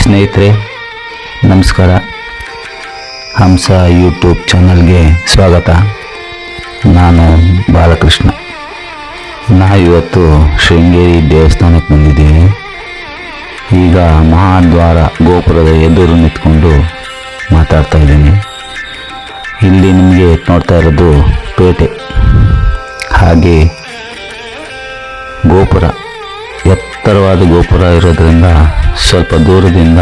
ಸ್ನೇಹಿತರೆ ನಮಸ್ಕಾರ. ಹಂಸ ಯೂಟ್ಯೂಬ್ ಚಾನಲ್ಗೆ ಸ್ವಾಗತ. ನಾನು ಬಾಲಕೃಷ್ಣ. ಇವತ್ತು ಶೃಂಗೇರಿ ದೇವಸ್ಥಾನಕ್ಕೆ ಬಂದಿದ್ದೀವಿ. ಈಗ ಮಹಾದ್ವಾರ ಗೋಪುರದ ಎದುರು ನಿಂತ್ಕೊಂಡು ಮಾತಾಡ್ತಾ ಇದ್ದೀನಿ. ಇಲ್ಲಿ ನಿಮಗೆ ನೋಡ್ತಾ ಇರೋದು ಪೇಟೆ, ಹಾಗೆ ಗೋಪುರ, ಎತ್ತರವಾದ ಗೋಪುರ ಇರೋದ್ರಿಂದ ಸ್ವಲ್ಪ ದೂರದಿಂದ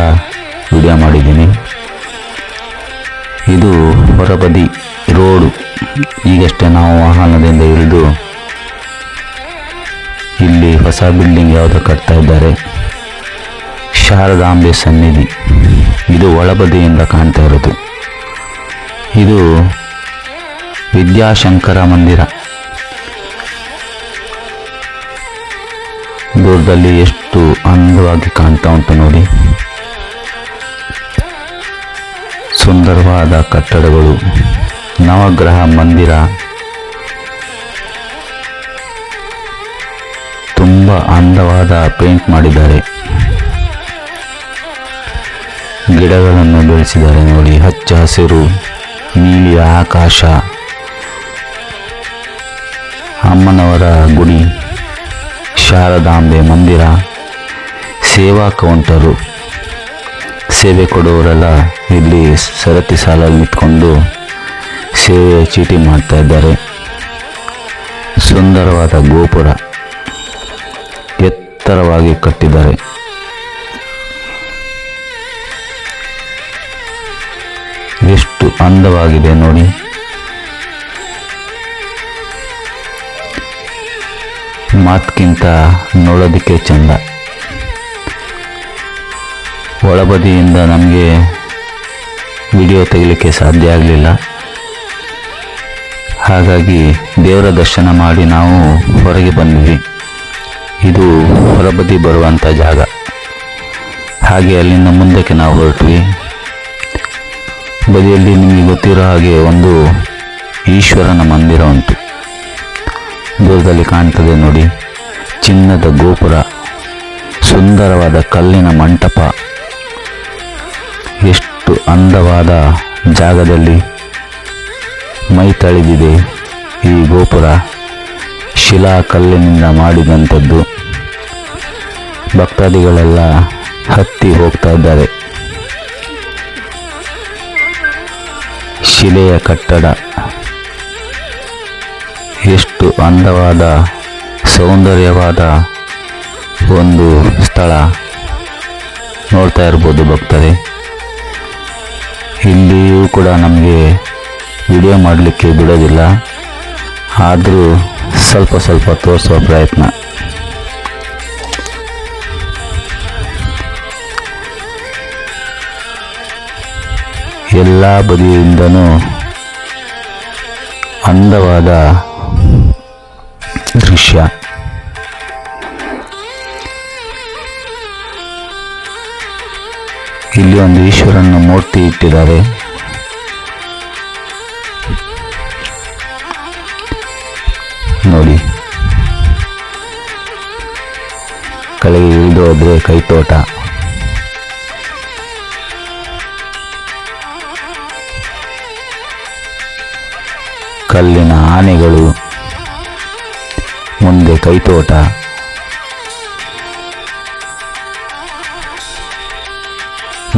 ವಿಡಿಯೋ ಮಾಡಿದ್ದೀನಿ. ಇದು ಹೊರಬದಿ ರೋಡು. ಈಗಷ್ಟೇ ನಾವು ವಾಹನದಿಂದ ಇಳಿದು ಇಲ್ಲಿ ಹೊಸ ಬಿಲ್ಡಿಂಗ್ ಯಾವುದೋ ಕಟ್ತಾ ಇದ್ದಾರೆ. ಶಾರದಾಂಬೆ ಸನ್ನಿಧಿ ಇದು ಒಳಬದಿಯಿಂದ ಕಾಣ್ತಾ ಇರೋದು. ಇದು ವಿದ್ಯಾಶಂಕರ ಮಂದಿರ. ದೂರದಲ್ಲಿ ಎಷ್ಟು ಅಂದವಾಗಿ ಕಾಣ್ತಾ ಉಂಟು ನೋಡಿ. ಸುಂದರವಾದ ಕಟ್ಟಡಗಳು, ನವಗ್ರಹ ಮಂದಿರ, ತುಂಬ ಅಂದವಾದ ಪೇಂಟ್ ಮಾಡಿದ್ದಾರೆ. ಗಿಡಗಳನ್ನು ಬೆಳೆಸಿದ್ದಾರೆ ನೋಡಿ, ಹಚ್ಚ ಹಸಿರು, ನೀಲಿ ಆಕಾಶ, ಅಮ್ಮನವರ ಗುಡಿ, ಶಾರದಾಂಬೆ ಮಂದಿರ, ಸೇವಾ ಕೌಂಟರು. ಸೇವೆ ಕೊಡುವವರೆಲ್ಲ ಇಲ್ಲಿ ಸರತಿ ಸಾಲಲ್ಲಿ ನಿಂತ್ಕೊಂಡು ಸೇವೆ ಚೀಟಿ ಮಾಡ್ತಾ ಇದ್ದಾರೆ. ಸುಂದರವಾದ ಗೋಪುರ, ಎತ್ತರವಾಗಿ ಕಟ್ಟಿದ್ದಾರೆ. ಎಷ್ಟು ಅಂದವಾಗಿದೆ ನೋಡಿ. ಮಾತಿಗಿಂತ ನೋಡೋದಕ್ಕೆ ಚಂದ. ಒಳಬದಿಯಿಂದ ನಮಗೆ ವಿಡಿಯೋ ತೆಗಿಲಿಕ್ಕೆ ಸಾಧ್ಯ ಆಗಲಿಲ್ಲ. ಹಾಗಾಗಿ ದೇವರ ದರ್ಶನ ಮಾಡಿ ನಾವು ಹೊರಗೆ ಬಂದ್ವಿ. ಇದು ಹೊರಬದಿ ಬರುವಂಥ ಜಾಗ. ಹಾಗೆ ಅಲ್ಲಿಂದ ಮುಂದಕ್ಕೆ ನಾವು ಹೊರಟ್ವಿ. ಬದಿಯಲ್ಲಿ ನಿಮಗೆ ಗೊತ್ತಿರೋ ಹಾಗೆ ಒಂದು ಈಶ್ವರನ ಮಂದಿರ ಉಂಟು. ದೂರದಲ್ಲಿ ಕಾಣ್ತದೆ ನೋಡಿ, ಚಿನ್ನದ ಗೋಪುರ, ಸುಂದರವಾದ ಕಲ್ಲಿನ ಮಂಟಪ. ಎಷ್ಟು ಅಂದವಾದ ಜಾಗದಲ್ಲಿ ಮೈ ತಳೆದಿದೆ ಈ ಗೋಪುರ. ಶಿಲಾ ಕಲ್ಲಿನಿಂದ ಮಾಡಿದಂಥದ್ದು. ಭಕ್ತಾದಿಗಳೆಲ್ಲ ಹತ್ತಿ ಹೋಗ್ತಾ ಇದ್ದಾರೆ. ಶಿಲೆಯ ಕಟ್ಟಡ, ಎಷ್ಟು ಅಂದವಾದ ಸೌಂದರ್ಯವಾದ ಒಂದು ಸ್ಥಳ. ನೋಡ್ತಾ ಇರ್ಬೋದು ಭಕ್ತರೇ. ಇಲ್ಲಿಯೂ ಕೂಡ ನಮಗೆ ವಿಡಿಯೋ ಮಾಡಲಿಕ್ಕೆ ಬಿಡೋದಿಲ್ಲ, ಆದರೂ ಸ್ವಲ್ಪ ಸ್ವಲ್ಪ ತೋರಿಸುವ ಪ್ರಯತ್ನ. ಎಲ್ಲ ಬದಿಯಿಂದನೂ ಅಂದವಾದ ದೃಶ್ಯ. ಇಲ್ಲಿ ಒಂದು ಈಶ್ವರನ ಮೂರ್ತಿ ಇಟ್ಟಿದ್ದಾರೆ. ನೋಡಿ, ಕೆಳಗೆ ಇಳಿದು ಹೋದ್ರೆ ಕೈತೋಟ. ಕಲ್ಲಿನ ಆನೆಗಳು, ಮುಂದೆ ಕೈತೋಟ.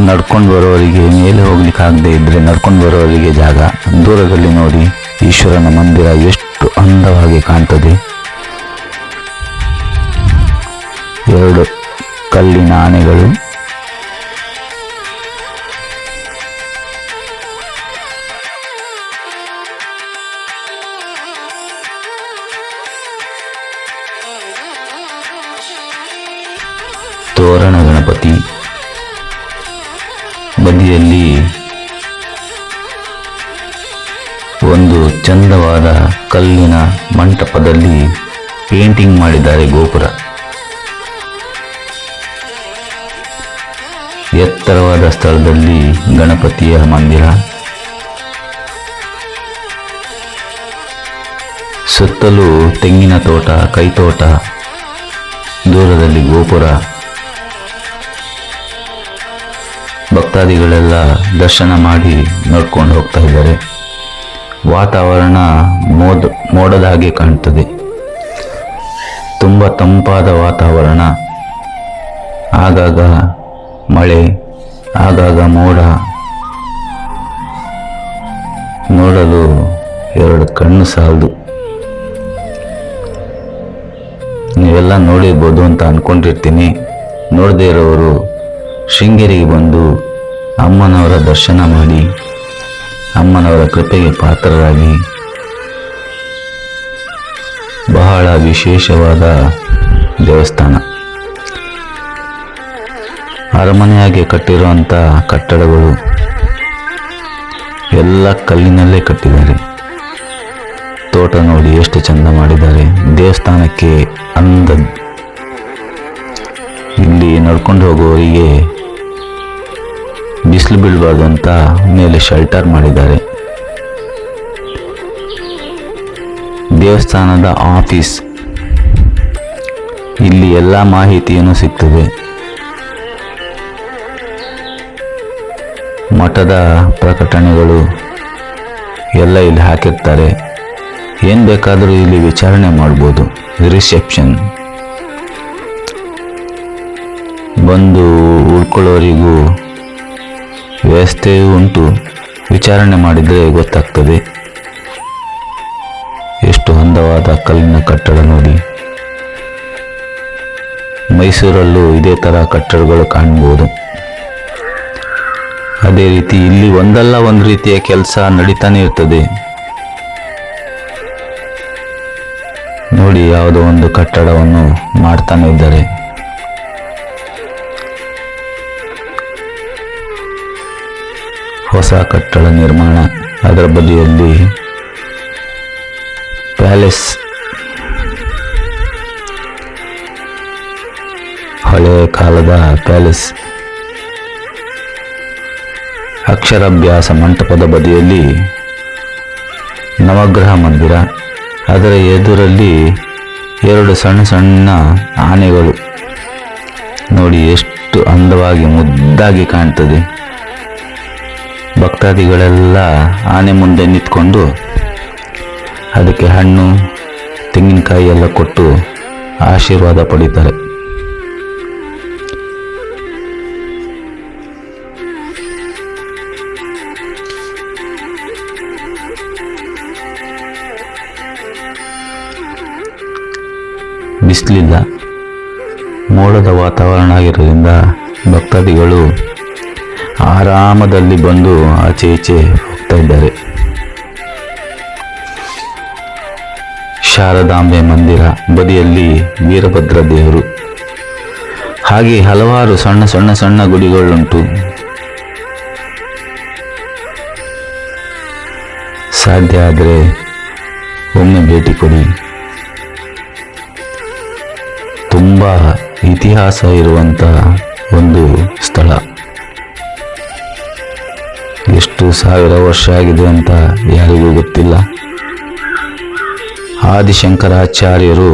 ನಡ್ಕೊಂಡು ಬರೋವರಿಗೆ, ಮೇಲೆ ಹೋಗ್ಲಿಕ್ಕೆ ಆಗದೆ ಇದ್ರೆ ನಡ್ಕೊಂಡು ಬರೋವರಿಗೆ ಜಾಗ. ದೂರದಲ್ಲಿ ನೋಡಿ ಈಶ್ವರನ ಮಂದಿರ ಎಷ್ಟು ಅಂದವಾಗಿ ಕಾಣ್ತದೆ. ಎರಡು ಕಲ್ಲಿನ ಆನೆಗಳು. ತೋರಣ ಗಣಪತಿ. ಬದಿಯಲ್ಲಿ ಒಂದು ಚಂದವಾದ ಕಲ್ಲಿನ ಮಂಟಪದಲ್ಲಿ ಪೇಂಟಿಂಗ್ ಮಾಡಿದ್ದಾರೆ ಗೋಪುರ. ಎತ್ತರವಾದ ಸ್ಥಳದಲ್ಲಿ ಗಣಪತಿಯ ಮಂದಿರ. ಸುತ್ತಲೂ ತೆಂಗಿನ ತೋಟ, ಕೈತೋಟ, ದೂರದಲ್ಲಿ ಗೋಪುರ. ಭಕ್ತಾದಿಗಳೆಲ್ಲ ದರ್ಶನ ಮಾಡಿ ನೋಡ್ಕೊಂಡು ಹೋಗ್ತಾ ಇದ್ದಾರೆ. ವಾತಾವರಣ ಮೋಡದ ಹಾಗೆ ಕಾಣ್ತದೆ. ತುಂಬ ತಂಪಾದ ವಾತಾವರಣ. ಆಗಾಗ ಮಳೆ, ಆಗಾಗ ಮೋಡ. ನೋಡಲು ಎರಡು ಕಣ್ಣು ಸಾಲದು. ನೀವೆಲ್ಲ ನೋಡಿರ್ಬೋದು ಅಂತ ಅಂದ್ಕೊಂಡಿರ್ತೀನಿ. ನೋಡದೇ ಇರೋರು ಶೃಂಗೇರಿಗೆ ಬಂದು ಅಮ್ಮನವರ ದರ್ಶನ ಮಾಡಿ ಅಮ್ಮನವರ ಕೃಪೆಗೆ ಪಾತ್ರರಾಗಿ. ಬಹಳ ವಿಶೇಷವಾದ ದೇವಸ್ಥಾನ. ಅರಮನೆಯಾಗಿ ಕಟ್ಟಿರುವಂಥ ಕಟ್ಟಡಗಳು ಎಲ್ಲ ಕಲ್ಲಿನಲ್ಲೇ ಕಟ್ಟಿದ್ದಾರೆ. ತೋಟ ನೋಡಿ ಎಷ್ಟು ಚಂದ ಮಾಡಿದ್ದಾರೆ. ದೇವಸ್ಥಾನಕ್ಕೆ ಅಂದ. ಇಲ್ಲಿ ನಡ್ಕೊಂಡು ಹೋಗುವವರಿಗೆ ಬಿಸಿಲು ಬೀಳಬಾರ್ದು ಅಂತ ಮೇಲೆ ಶೆಲ್ಟರ್ ಮಾಡಿದ್ದಾರೆ. ದೇವಸ್ಥಾನದ ಆಫೀಸ್. ಇಲ್ಲಿ ಎಲ್ಲ ಮಾಹಿತಿಯನ್ನು ಸಿಗ್ತದೆ. ಮಠದ ಪ್ರಕಟಣೆಗಳು ಎಲ್ಲ ಇಲ್ಲಿ ಹಾಕಿರ್ತಾರೆ. ಏನು ಬೇಕಾದರೂ ಇಲ್ಲಿ ವಿಚಾರಣೆ ಮಾಡ್ಬೋದು. ರಿಸೆಪ್ಷನ್. ಬಂದು ಉಳ್ಕೊಳ್ಳೋರಿಗೂ ವ್ಯವಸ್ಥೆಯೂ ಉಂಟು. ವಿಚಾರಣೆ ಮಾಡಿದರೆ ಗೊತ್ತಾಗ್ತದೆ. ಎಷ್ಟು ಅಂದವಾದ ಕಲ್ಲಿನ ಕಟ್ಟಡ ನೋಡಿ. ಮೈಸೂರಲ್ಲೂ ಇದೇ ಥರ ಕಟ್ಟಡಗಳು ಕಾಣ್ಬೋದು. ಅದೇ ರೀತಿ ಇಲ್ಲಿ ಒಂದಲ್ಲ ಒಂದು ರೀತಿಯ ಕೆಲಸ ನಡೀತಾನೆ ಇರ್ತದೆ. ನೋಡಿ, ಯಾವುದೋ ಒಂದು ಕಟ್ಟಡವನ್ನು ಮಾಡ್ತಾನೆ ಇದ್ದಾರೆ. ಹೊಸ ಕಟ್ಟಡ ನಿರ್ಮಾಣ. ಅದರ ಬದಿಯಲ್ಲಿ ಪ್ಯಾಲೇಸ್. ಹಳೆಯ ಕಾಲದ ಪ್ಯಾಲೇಸ್. ಅಕ್ಷರಾಭ್ಯಾಸ ಮಂಟಪದ ಬದಿಯಲ್ಲಿ ನವಗ್ರಹ ಮಂದಿರ. ಅದರ ಎದುರಲ್ಲಿ ಎರಡು ಸಣ್ಣ ಸಣ್ಣ ಆನೆಗಳು. ನೋಡಿ ಎಷ್ಟು ಅಂದವಾಗಿ ಮುದ್ದಾಗಿ ಕಾಣ್ತದೆ. ಭಕ್ತಾದಿಗಳೆಲ್ಲ ಆನೆ ಮುಂದೆ ನಿಂತ್ಕೊಂಡು ಅದಕ್ಕೆ ಹಣ್ಣು, ತೆಂಗಿನಕಾಯಿ ಎಲ್ಲ ಕೊಟ್ಟು ಆಶೀರ್ವಾದ ಪಡೀತಾರೆ. ಬಿಸಿಲಿಲ್ಲ, ಮೋಡದ ವಾತಾವರಣ ಆಗಿರೋದ್ರಿಂದ ಭಕ್ತಾದಿಗಳು ಆರಾಮದಲ್ಲಿ ಬಂದು ಆಚೆ ಈಚೆ ಹೋಗ್ತಾ ಇದ್ದಾರೆ. ಶಾರದಾಂಬೆ ಮಂದಿರ ಬದಿಯಲ್ಲಿ ವೀರಭದ್ರ ದೇವರು. ಹಾಗೆ ಹಲವಾರು ಸಣ್ಣ ಸಣ್ಣ ಸಣ್ಣ ಗುಡಿಗಳುಂಟು. ಸಾಧ್ಯ ಆದರೆ ಒಮ್ಮೆ ಭೇಟಿ ಕೊಡಿ. ತುಂಬ ಇತಿಹಾಸ ಇರುವಂಥ ಒಂದು ಸ್ಥಳ. ಎಷ್ಟು ಸಾವಿರ ವರ್ಷ ಆಗಿದೆ ಅಂತ ಯಾರಿಗೂ ಗೊತ್ತಿಲ್ಲ. ಆದಿಶಂಕರಾಚಾರ್ಯರು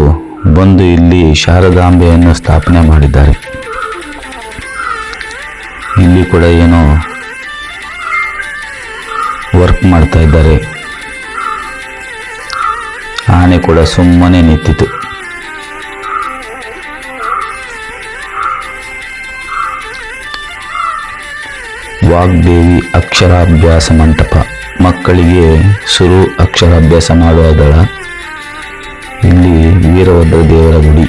ಬಂದು ಇಲ್ಲಿ ಶಾರದಾಂಬೆಯನ್ನು ಸ್ಥಾಪನೆ ಮಾಡಿದ್ದಾರೆ. ಇಲ್ಲಿ ಕೂಡ ಏನೋ ವರ್ಕ್ ಮಾಡ್ತಾ ಇದ್ದಾರೆ. ಆನೆ ಕೂಡ ಸುಮ್ಮನೆ ನಿಂತಿತು. ವಾಗ್ದೇವಿ ಅಕ್ಷರಾಭ್ಯಾಸ ಮಂಟಪ. ಮಕ್ಕಳಿಗೆ ಶುರು ಅಕ್ಷರಾಭ್ಯಾಸ ಮಾಡುವುದರ. ಇಲ್ಲಿ ವೀರಭದ್ರ ದೇವರ ಗುಡಿ.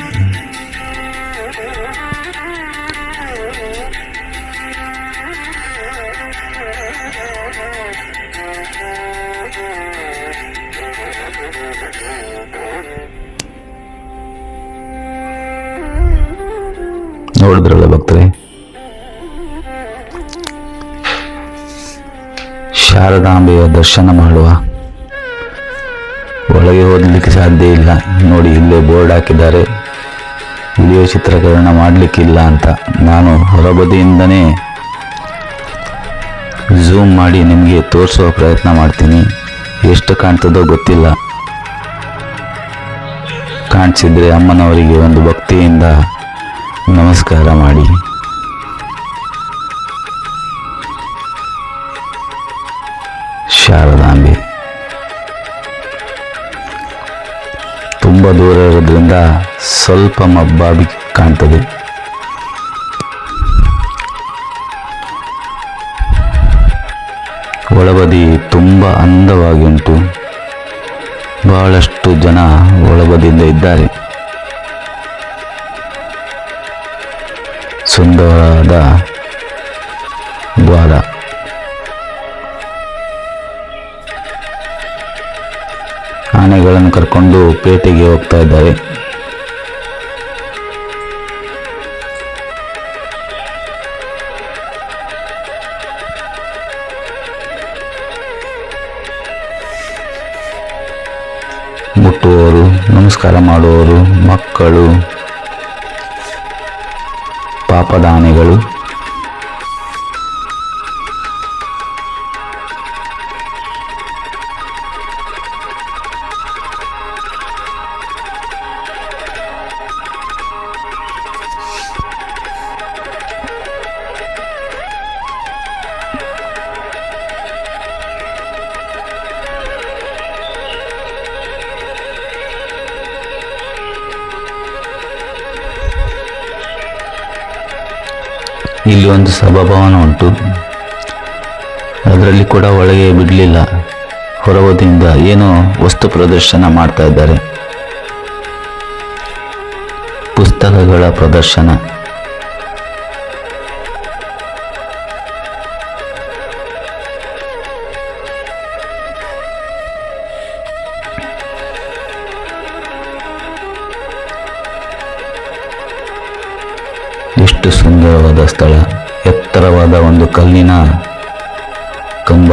ನೋಡಿದ್ರಲ್ಲ ಭಕ್ತರೇ, ಶಾರದಾಂಬೆಯ ದರ್ಶನ ಮಾಡುವ. ಒಳಗೆ ಹೋಗಲಿಕ್ಕೆ ಸಾಧ್ಯ ಇಲ್ಲ. ನೋಡಿ, ಇಲ್ಲೇ ಬೋರ್ಡ್ ಹಾಕಿದ್ದಾರೆ, ವಿಡಿಯೋ ಚಿತ್ರೀಕರಣ ಮಾಡಲಿಕ್ಕಿಲ್ಲ ಅಂತ. ನಾನು ಹೊರಬದಿಯಿಂದನೇ ಝೂಮ್ ಮಾಡಿ ನಿಮಗೆ ತೋರಿಸುವ ಪ್ರಯತ್ನ ಮಾಡ್ತೀನಿ. ಎಷ್ಟು ಕಾಣ್ತದೋ ಗೊತ್ತಿಲ್ಲ. ಕಾಣಿಸಿದ್ರೆ ಅಮ್ಮನವರಿಗೆ ಒಂದು ಭಕ್ತಿಯಿಂದ ನಮಸ್ಕಾರ ಮಾಡಿ. ದೂರ ಇರೋದ್ರಿಂದ ಸ್ವಲ್ಪ ಮಬ್ಬಾಗಿ ಕಾಣ್ತದೆ. ಒಳಬದಿ ತುಂಬ ಅಂದವಾಗಿ ಉಂಟು. ಬಹಳಷ್ಟು ಜನ ಒಳಬದಿಯಿಂದ ಇದ್ದಾರೆ. ಸುಂದರವಾದ ದ್ವಾರ. ಆನೆಗಳನ್ನು ಕರ್ಕೊಂಡು ಪೇಟೆಗೆ ಹೋಗ್ತಾ ಇದ್ದಾರೆ. ಮುಟ್ಟುವವರು, ನಮಸ್ಕಾರ ಮಾಡುವವರು, ಮಕ್ಕಳು, ಪಾಪದ ಆನೆಗಳು. ಇಲ್ಲಿ ಒಂದು ಸಭಾಭವನ ಉಂಟು. ಅದರಲ್ಲಿ ಕೂಡ ಒಳಗೆ ಬಿಡಲಿಲ್ಲ. ಹೊರಬದಿಯಿಂದ ಏನೋ ವಸ್ತು ಪ್ರದರ್ಶನ ಮಾಡ್ತಾ ಇದ್ದಾರೆ. ಪುಸ್ತಕಗಳ ಪ್ರದರ್ಶನ. ಎಷ್ಟು ಸುಂದರವಾದ ಸ್ಥಳ. ಎತ್ತರವಾದ ಒಂದು ಕಲ್ಲಿನ ಕಂಬ.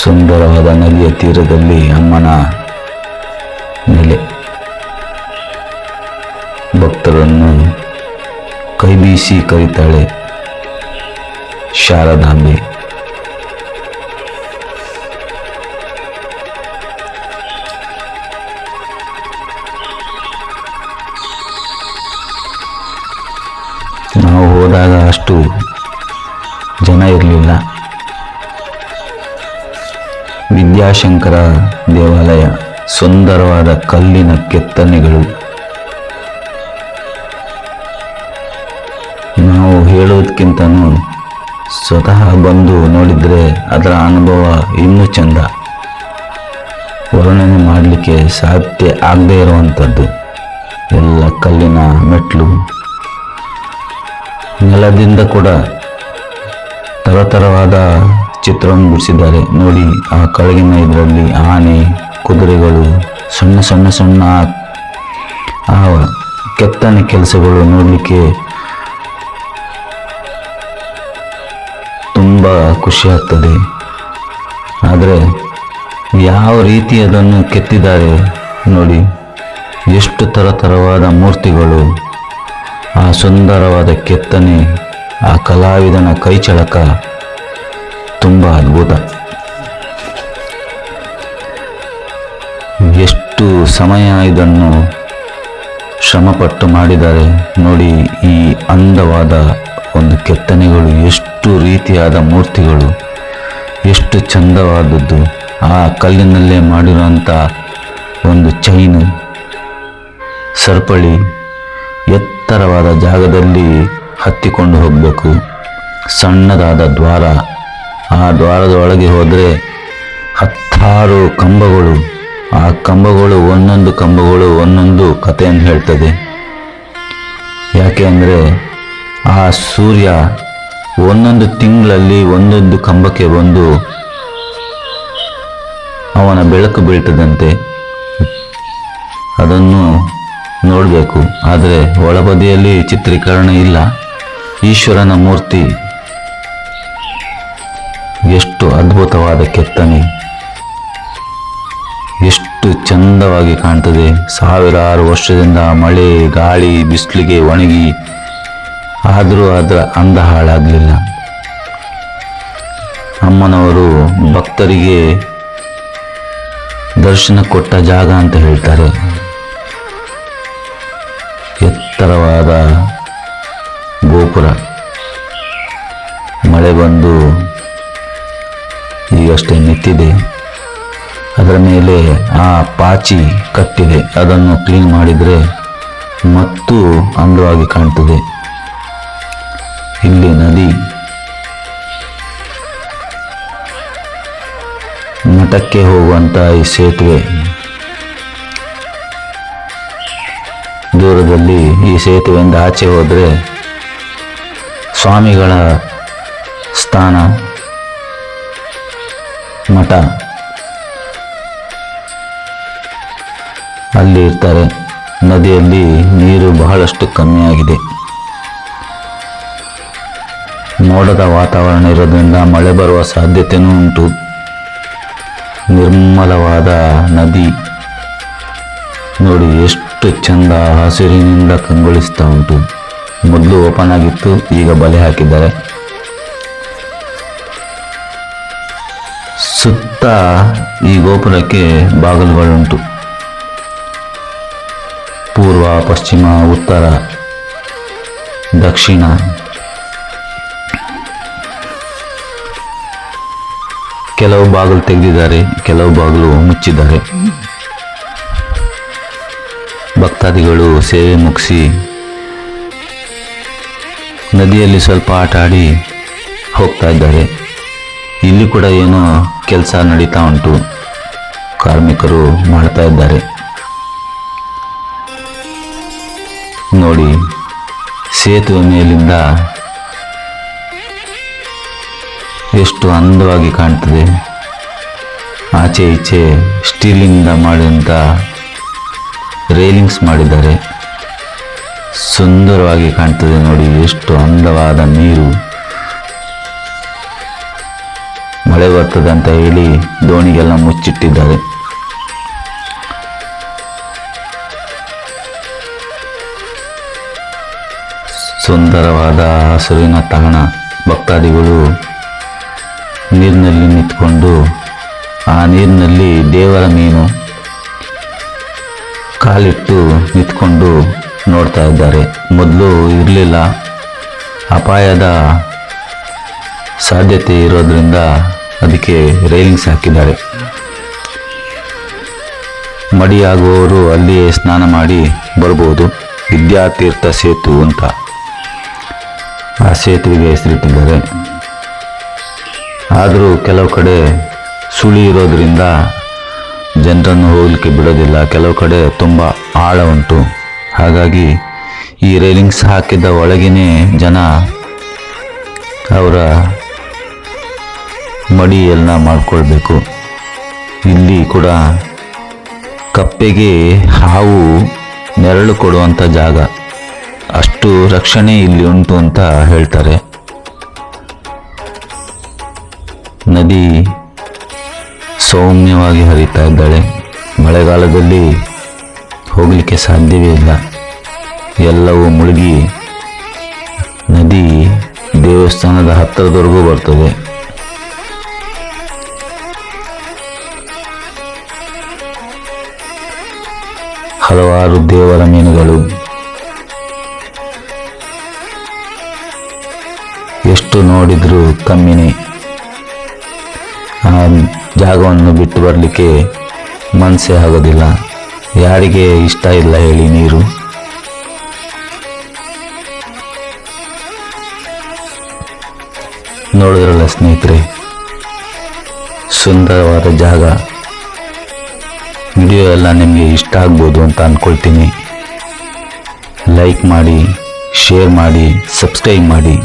ಸುಂದರವಾದ ನದಿಯ ತೀರದಲ್ಲಿ ಅಮ್ಮನ ನೆಲೆ. ಭಕ್ತರನ್ನು ಕೈ ಬೀಸಿ ಕರೀತಾಳೆ ಶಾರದಾಂಬೆ. ನಾವು ಹೋದಾಗ ಅಷ್ಟು ಜನ ಇರಲಿಲ್ಲ. ವಿದ್ಯಾಶಂಕರ ದೇವಾಲಯ. ಸುಂದರವಾದ ಕಲ್ಲಿನ ಕೆತ್ತನೆಗಳು. ನಾವು ಹೇಳೋದಕ್ಕಿಂತನೂ ಸ್ವತಃ ಬಂದು ನೋಡಿದರೆ ಅದರ ಅನುಭವ ಇನ್ನೂ ಚಂದ. ವರ್ಣನೆ ಮಾಡಲಿಕ್ಕೆ ಸಾಧ್ಯ ಆಗದೇ ಇರುವಂಥದ್ದು. ಎಲ್ಲ ಕಲ್ಲಿನ ಮೆಟ್ಲು. ನೆಲದಿಂದ ಕೂಡ ತರತರವಾದ ಚಿತ್ರವನ್ನು ಬಿಡಿಸಿದ್ದಾರೆ ನೋಡಿ. ಆ ಕೆಳಗಿನ ಇದರಲ್ಲಿ ಆನೆ, ಕುದುರೆಗಳು, ಸಣ್ಣ ಸಣ್ಣ ಸಣ್ಣ ಆ ಕೆತ್ತನೆ ಕೆಲಸಗಳು ನೋಡಲಿಕ್ಕೆ ತುಂಬ ಖುಷಿ ಆಗ್ತದೆ. ಆದರೆ ಯಾವ ರೀತಿ ಅದನ್ನು ಕೆತ್ತಿದ್ದಾರೆ ನೋಡಿ. ಎಷ್ಟು ತರತರವಾದ ಮೂರ್ತಿಗಳು, ಆ ಸುಂದರವಾದ ಕೆತ್ತನೆ, ಆ ಕಲಾವಿದನ ಕೈಚಳಕ ತುಂಬ ಅದ್ಭುತ. ಎಷ್ಟು ಸಮಯ ಇದನ್ನು ಶ್ರಮಪಟ್ಟು ಮಾಡಿದ್ದಾರೆ ನೋಡಿ. ಈ ಅಂದವಾದ ಒಂದು ಕೆತ್ತನೆಗಳು, ಎಷ್ಟು ರೀತಿಯಾದ ಮೂರ್ತಿಗಳು, ಎಷ್ಟು ಚಂದವಾದದ್ದು. ಆ ಕಲ್ಲಿನಲ್ಲೇ ಮಾಡಿರುವಂಥ ಒಂದು ಚೈನು, ಸರಪಳಿ. ಎತ್ತರವಾದ ಜಾಗದಲ್ಲಿ ಹತ್ತಿಕೊಂಡು ಹೋಗಬೇಕು. ಸಣ್ಣದಾದ ದ್ವಾರ. ಆ ದ್ವಾರದ ಒಳಗೆ ಹೋದರೆ 10 ಕಂಬಗಳು. ಆ ಕಂಬಗಳು, ಒಂದೊಂದು ಕಂಬಗಳು ಒಂದೊಂದು ಕಥೆಯನ್ನು ಹೇಳ್ತದೆ. ಯಾಕೆ ಅಂದರೆ ಆ ಸೂರ್ಯ ಒಂದೊಂದು ತಿಂಗಳಲ್ಲಿ ಒಂದೊಂದು ಕಂಬಕ್ಕೆ ಬಂದು ಅವನ ಬೆಳಕು ಬೀಳ್ತದಂತೆ. ಅದನ್ನು ನೋಡಬೇಕು. ಆದರೆ ಒಳಬದಿಯಲ್ಲಿ ಚಿತ್ರೀಕರಣ ಇಲ್ಲ. ಈಶ್ವರನ ಮೂರ್ತಿ ಎಷ್ಟು ಅದ್ಭುತವಾದ ಕೆತ್ತನೆ, ಎಷ್ಟು ಚಂದವಾಗಿ ಕಾಣ್ತದೆ. ಸಾವಿರಾರು ವರ್ಷದಿಂದ ಮಳೆ, ಗಾಳಿ, ಬಿಸಿಲಿಗೆ ಒಣಗಿ ಆದರೂ ಅದರ ಅಂದ ಹಾಳಾಗಲಿಲ್ಲ. ಅಮ್ಮನವರು ಭಕ್ತರಿಗೆ ದರ್ಶನ ಕೊಟ್ಟ ಜಾಗ ಅಂತ ಹೇಳ್ತಾರೆ. ಎತ್ತರವಾದ ಗೋಪುರ, ಮಳೆ ಮಳೆ ಬಂದು ಈಗಷ್ಟೇ ನಿಂತಿದೆ. ಅದರ ಮೇಲೆ ಆ ಪಾಚಿ ಕಟ್ಟಿದೆ, ಅದನ್ನು ಕ್ಲೀನ್ ಮಾಡಿದರೆ ಮತ್ತು ಅಂದವಾಗಿ ಕಾಣ್ತದೆ. ಇಲ್ಲಿ ನದಿ, ಮಠಕ್ಕೆ ಹೋಗುವಂಥ ಈ ಸೇತುವೆ, ದೂರದಲ್ಲಿ ಈ ಸೇತುವೆಯಿಂದ ಆಚೆ ಹೋದರೆ ಸ್ವಾಮಿಗಳ ಸ್ಥಾನ, ಮಠ ಅಲ್ಲಿ ಇರ್ತಾರೆ. ನದಿಯಲ್ಲಿ ನೀರು ಬಹಳಷ್ಟು ಕಮ್ಮಿಯಾಗಿದೆ. ಮೋಡದ ವಾತಾವರಣ ಇರೋದ್ರಿಂದ ಮಳೆ ಬರುವ ಸಾಧ್ಯತೆಯೂ ಉಂಟು. ನಿರ್ಮಲವಾದ ನದಿ ನೋಡಿ ಎಷ್ಟು ಚಂದ ಹಸಿರಿನಿಂದ ಕಂಗೊಳಿಸ್ತಾ ಉಂಟು. ಮೊದಲು ಓಪನ್ ಆಗಿತ್ತು, ಈಗ ಬಲೆ ಹಾಕಿದ್ದಾರೆ. ಸುತ್ತ ಈ ಗೋಪುರಕ್ಕೆ ಬಾಗಿಲುಗಳುಂಟು. ಪೂರ್ವ, ಪಶ್ಚಿಮ, ಉತ್ತರ, ದಕ್ಷಿಣ. ಕೆಲವು ಬಾಗಿಲು ತೆಗೆದಿದ್ದಾರೆ, ಕೆಲವು ಬಾಗಿಲು ಮುಚ್ಚಿದ್ದಾರೆ. ಭಕ್ತಾದಿಗಳು ಸೇವೆ ಮುಗಿಸಿ ನದಿಯಲ್ಲಿ ಸ್ವಲ್ಪ ಆಟ ಆಡಿ ಹೋಗ್ತಾ ಇದ್ದಾರೆ. ಇಲ್ಲಿ ಕೂಡ ಏನೋ ಕೆಲಸ ನಡೀತಾ ಉಂಟು, ಕಾರ್ಮಿಕರು ಮಾಡ್ತಾ ಇದ್ದಾರೆ. ನೋಡಿ, ಸೇತುವೆ ಮೇಲಿಂದ ಎಷ್ಟು ಅಂದವಾಗಿ ಕಾಣ್ತದೆ. ಆಚೆ ಈಚೆ ಸ್ಟೀಲಿಂದ ಮಾಡಿದಂಥ ರೇಲಿಂಗ್ಸ್ ಮಾಡಿದ್ದಾರೆ. ಸುಂದರವಾಗಿ ಕಾಣ್ತದೆ ನೋಡಿ, ಎಷ್ಟು ಅಂದವಾದ ನೀರು. ಮಳೆ ಬರ್ತದೆ ಅಂತ ಹೇಳಿ ದೋಣಿಗೆಲ್ಲ ಮುಚ್ಚಿಟ್ಟಿದ್ದಾರೆ. ಸುಂದರವಾದ ಹಸುರಿನ ತಾಣ. ಭಕ್ತಾದಿಗಳು ನೀರಿನಲ್ಲಿ ನಿಂತ್ಕೊಂಡು ಆ ನೀರಿನಲ್ಲಿ ದೇವರ ಮೀನು ಕಾಲಿಟ್ಟು ನಿಂತ್ಕೊಂಡು ನೋಡ್ತಾ ಇದ್ದಾರೆ. ಮೊದಲು ಇರಲಿಲ್ಲ, ಅಪಾಯದ ಸಾಧ್ಯತೆ ಇರೋದ್ರಿಂದ ಅದಕ್ಕೆ ರೈಲಿಂಗ್ಸ್ ಹಾಕಿದ್ದಾರೆ. ಮಡಿಯಾಗುವವರು ಅಲ್ಲಿಯೇ ಸ್ನಾನ ಮಾಡಿ ಬರ್ಬೋದು. ವಿದ್ಯಾತೀರ್ಥ ಸೇತು ಅಂತ ಆ ಸೇತುವೆಗೆ ಹೆಸರಿಟ್ಟಿದ್ದಾರೆ. ಆದರೂ ಕೆಲವು ಕಡೆ ಸುಳಿ ಇರೋದ್ರಿಂದ ಜನರನ್ನು ಹೋಗಲಿಕ್ಕೆ ಬಿಡೋದಿಲ್ಲ. ಕೆಲವು ಕಡೆ ತುಂಬ ಆಳ ಉಂಟು. ಹಾಗಾಗಿ ಈ ರೈಲಿಂಗ್ಸ್ ಹಾಕಿದ ಒಳಗೇನೆ ಜನ ಅವರ ಮಡಿ ಎಲ್ಲ ಮಾಡಿಕೊಳ್ಬೇಕು. ಇಲ್ಲಿ ಕೂಡ ಕಪ್ಪೆಗೆ ಹಾವು ನೆರಳು ಕೊಡುವಂಥ ಜಾಗ, ಅಷ್ಟು ರಕ್ಷಣೆ ಇಲ್ಲಿ ಉಂಟು ಅಂತ ಹೇಳ್ತಾರೆ. ನದಿ ಸೌಮ್ಯವಾಗಿ ಹರಿತಾ ಇದ್ದಾಳೆ. ಮಳೆಗಾಲದಲ್ಲಿ ಹೋಗಲಿಕ್ಕೆ ಸಾಧ್ಯವೇ ಇಲ್ಲ, ಎಲ್ಲವೂ ಮುಳುಗಿ ನದಿ ದೇವಸ್ಥಾನದ ಹತ್ತಿರದವರೆಗೂ ಬರ್ತದೆ. ಹಲವಾರು ದೇವರ ಮೀನುಗಳು, ಎಷ್ಟು ನೋಡಿದರೂ ಕಮ್ಮಿನೇ. ಆ ಜಾಗವನ್ನು ಬಿಟ್ಟು ಬರಲಿಕ್ಕೆ ಮನಸ್ಸೇ ಆಗೋದಿಲ್ಲ. ಯಾರಿಗೆ ಇಷ್ಟ ಇಲ್ಲ ಹೇಳಿ ನೀರು. ನೋಡಿದ್ರಲ್ಲ ಸ್ನೇಹಿತರೆ, ಸುಂದರವಾದ ಜಾಗ. ವಿಡಿಯೋ ಎಲ್ಲ ನಿಮಗೆ ಇಷ್ಟ ಆಗ್ಬೋದು ಅಂತ ಅಂದ್ಕೊಳ್ತೀನಿ. ಲೈಕ್ ಮಾಡಿ, ಶೇರ್ ಮಾಡಿ, ಸಬ್ಸ್ಕ್ರೈಬ್ ಮಾಡಿ.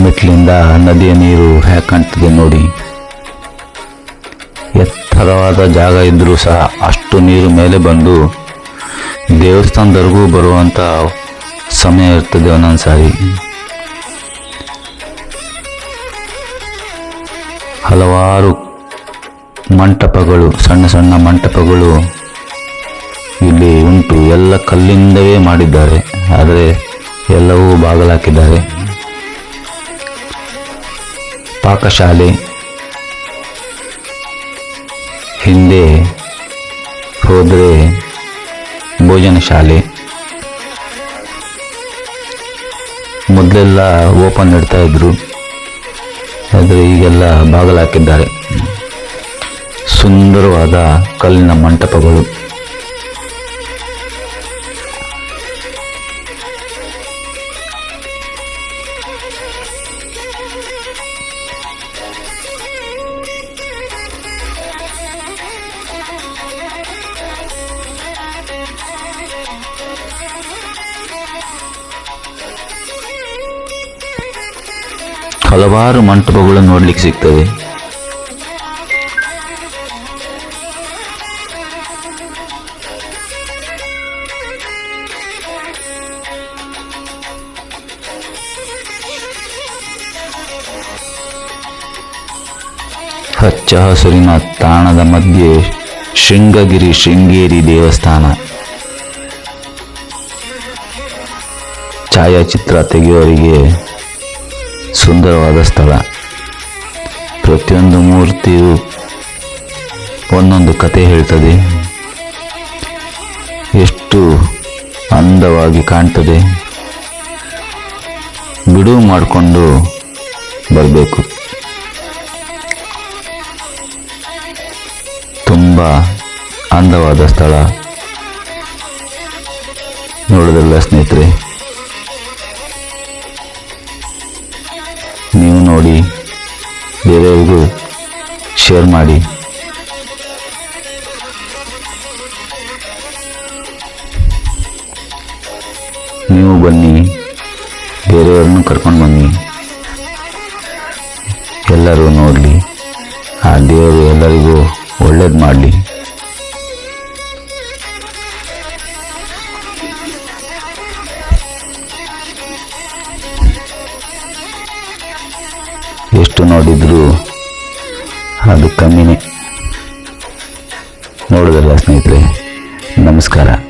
ಮೆಟ್ಲಿಂದ ನದಿಯ ನೀರು ಹೇಗೆ ಕಾಣ್ತದೆ ನೋಡಿ. ಎತ್ತರವಾದ ಜಾಗ ಇದ್ದರೂ ಸಹ ಅಷ್ಟು ನೀರು ಮೇಲೆ ಬಂದು ದೇವಸ್ಥಾನದವರೆಗೂ ಬರುವಂಥ ಸಮಯ ಇರ್ತದೆ ಒಂದೊಂದು ಸಾರಿ. ಹಲವಾರು ಮಂಟಪಗಳು, ಸಣ್ಣ ಸಣ್ಣ ಮಂಟಪಗಳು ಇಲ್ಲಿ ಉಂಟು. ಎಲ್ಲ ಕಲ್ಲಿಂದವೇ ಮಾಡಿದ್ದಾರೆ, ಆದರೆ ಎಲ್ಲವೂ ಬಾಗಿಲಾಕಿದ್ದಾರೆ. ಪಾಕಶಾಲೆ, ಹಿಂದೆ ಹೋದರೆ ಭೋಜನ ಶಾಲೆ. ಮೊದಲೆಲ್ಲ ಓಪನ್ ಇಡ್ತಾ ಇದ್ರು, ಆದರೆ ಈಗೆಲ್ಲ ಬಾಗಿಲು ಹಾಕಿದ್ದಾರೆ. ಸುಂದರವಾದ ಕಲ್ಲಿನ ಮಂಟಪಗಳು. ಹಲವಾರು ಮಂಟಪಗಳು ನೋಡ್ಲಿಕ್ಕೆ ಸಿಗ್ತವೆ. ಹಚ್ಚ ಹಸುರಿನ ತಾಣದ ಮಧ್ಯೆ ಶೃಂಗೇರಿ ದೇವಸ್ಥಾನ. ಛಾಯಾಚಿತ್ರ ತೆಗೆಯುವವರಿಗೆ ಸುಂದರವಾದ ಸ್ಥಳ. ಪ್ರತಿಯೊಂದು ಮೂರ್ತಿಯು ಒಂದೊಂದು ಕತೆ ಹೇಳ್ತದೆ. ಎಷ್ಟು ಅಂದವಾಗಿ ಕಾಣ್ತದೆ. ಬಿಡುವು ಮಾಡಿಕೊಂಡು ಬರಬೇಕು. ತುಂಬ ಅಂದವಾದ ಸ್ಥಳ. ನೋಡೋದಲ್ಲ ಸ್ನೇಹಿತರೆ, ನೀವು ನೋಡಿ ಬೇರೆಯವ್ರಿಗೂ ಶೇರ್ ಮಾಡಿ. ನೀವು ಬನ್ನಿ, ಬೇರೆಯವ್ರನ್ನೂ ಕರ್ಕೊಂಡು ಬನ್ನಿ. ಎಲ್ಲರೂ ನೋಡಲಿ. ಆ ದೇವರು ಎಲ್ಲರಿಗೂ ಒಳ್ಳೇದು ಮಾಡಲಿ. ಎಷ್ಟು ನೋಡಿದ್ರು ಅದು ಕಮ್ಮಿನೇ. ನೋಡೋದಲ್ಲ ಸ್ನೇಹಿತರೆ. ನಮಸ್ಕಾರ.